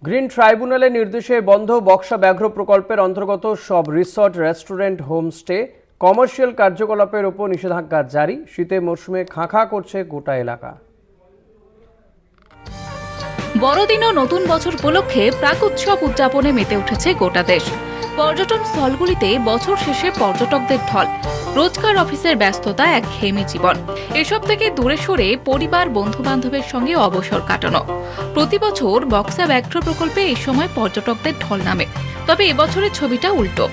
Green ট্রাইব্যুনালের নির্দেশে বন্ধ বক্সা ব্যাঘ্র প্রকল্পের অন্তর্গত সব রিসর্ট, রেস্টুরেন্ট, হোমস্টে, কমার্শিয়াল কার্যকলাপের উপর নিষেধাজ্ঞা জারি। শীতের মৌসুমে খাঁ করছে গোটা এলাকা। বড়দিন ও নতুন বছর উপলক্ষে প্রাক উৎসব উদযাপনে মেতে উঠেছে গোটা দেশ। পর্যটন স্থলগুলিতে বছর শেষে পর্যটকদের ঢল, রোজকার অফিসের ব্যস্ততা, একঘেয়েমি জীবন, এসব থেকে দূরে সরে পরিবার, বন্ধু বান্ধবের সঙ্গে অবসর কাটানো। প্রতি বছর বক্সা ব্যাঘ্র প্রকল্পে এই সময় পর্যটকদের ঢল নামে, তবে এবছরের ছবিটা উল্টো।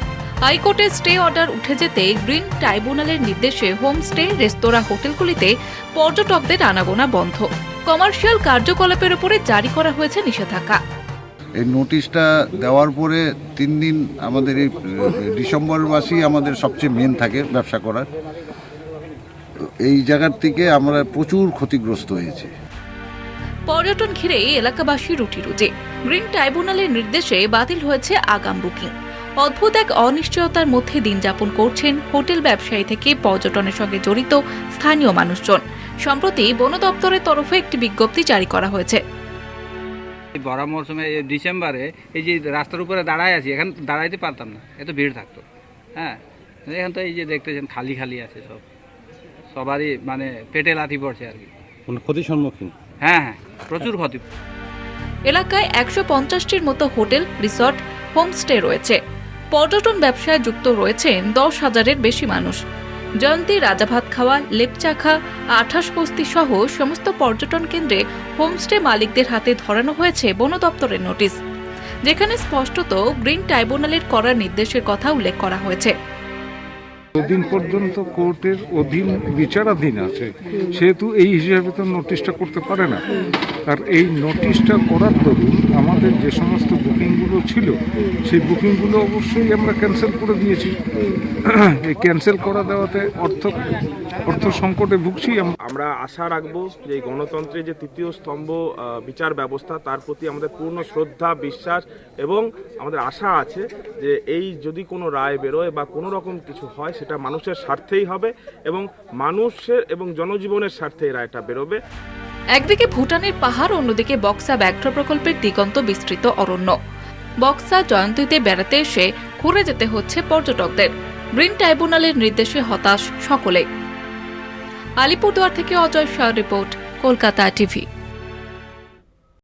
হাইকোর্টের স্টে অর্ডার উঠে যেতে গ্রিন ট্রাইব্যুনালের নির্দেশে হোমস্টে, রেস্তোরাঁ, হোটেলগুলিতে পর্যটকদের আনাগোনা বন্ধ। কমার্শিয়াল কার্যকলাপের উপরে জারি করা হয়েছে নিষেধাজ্ঞা। এই নোটিশটা দেওয়ার পরে 3 দিন আমাদের এই ডিসেম্বর মাসেই আমাদের সবচেয়ে মেন থাকে ব্যবসা করার। এই জায়গার থেকে আমরা প্রচুর ক্ষতিগ্রস্ত হয়েছি। পর্যটন ঘিরে এলাকাবাসী রুটি রুজি। গ্রিন ট্রাইব্যুনালের নির্দেশে বাতিল হয়েছে আগাম বুকিং। অদ্ভুত এক অনিশ্চয়তার মধ্যে দিন যাপন করছেন হোটেল ব্যবসায়ী থেকে পর্যটনের সঙ্গে জড়িত স্থানীয় মানুষজন। সম্প্রতি বন দপ্তরের তরফে একটি বিজ্ঞপ্তি জারি করা হয়েছে। বড় মরশুমে ডিসেম্বরে এই যে রাস্তার উপরে দাঁড়ায় আছি, এখন দাঁড়াইতে পারতাম না, এত ভিড় থাকতো। হ্যাঁ, এখন তো এই যে দেখতেছেন খালি খালি আছে সব, সবারই মানে পেটে লাথি পড়ছে আর কি, ক্ষতির সম্মুখীন। হ্যাঁ, প্রচুর ক্ষতি। এলাকায় 150টির মতো হোটেল, রিসর্ট, হোমস্টে রয়েছে। পর্যটন ব্যবসায় যুক্ত রয়েছেন 10,000-এর বেশি মানুষ। জয়ন্তী, রাজাভাত খাওয়া, লেপচাখা, 28 বস্তি সহ সমস্ত পর্যটন কেন্দ্রে হোমস্টে মালিকদের হাতে ধরানো হয়েছে বন দপ্তরের নোটিশ, যেখানে স্পষ্টত গ্রিন ট্রাইব্যুনালের করা নির্দেশের কথা উল্লেখ করা হয়েছে। যতদিন পর্যন্ত কোর্টের অধীন বিচারাধীন আছে, সেহেতু এই হিসাবে তো নোটিশটা করতে পারে না। আর এই নোটিশটা করার দরুন আমাদের যে সমস্ত বুকিংগুলো ছিল, সেই বুকিংগুলো অবশ্যই আমরা ক্যান্সেল করে দিয়েছি। এই ক্যান্সেল করা দেওয়াতে অর্থ সংকটে ভুগছি আমরা আশা রাখবো যে এই গণতন্ত্রের যে তৃতীয় স্তম্ভ বিচার ব্যবস্থা, তার প্রতি আমাদের পূর্ণ শ্রদ্ধা, বিশ্বাস এবং আমাদের আশা আছে যে এই যদি কোনো রায় বেরোয় বা কোনো রকম কিছু হয়, সেটা মানুষের স্বার্থেই হবে এবং মানুষের এবং জনজীবনের স্বার্থে এই রায়টা বেরোবে। একদিকে ভুটানের পাহাড়, অন্যদিকে বক্সা ব্যাঘ্র প্রকল্পের দিগন্ত বিস্তৃত অরণ্য। বক্সা, জয়ন্তীতে বেড়াতে এসে ঘুরে যেতে হচ্ছে পর্যটকদের। গ্রিন ট্রাইব্যুনালের নির্দেশে হতাশ সকলে। আলিপুরদুয়ার থেকে অজয় শাহ রিপোর্ট, কলকাতা টিভি।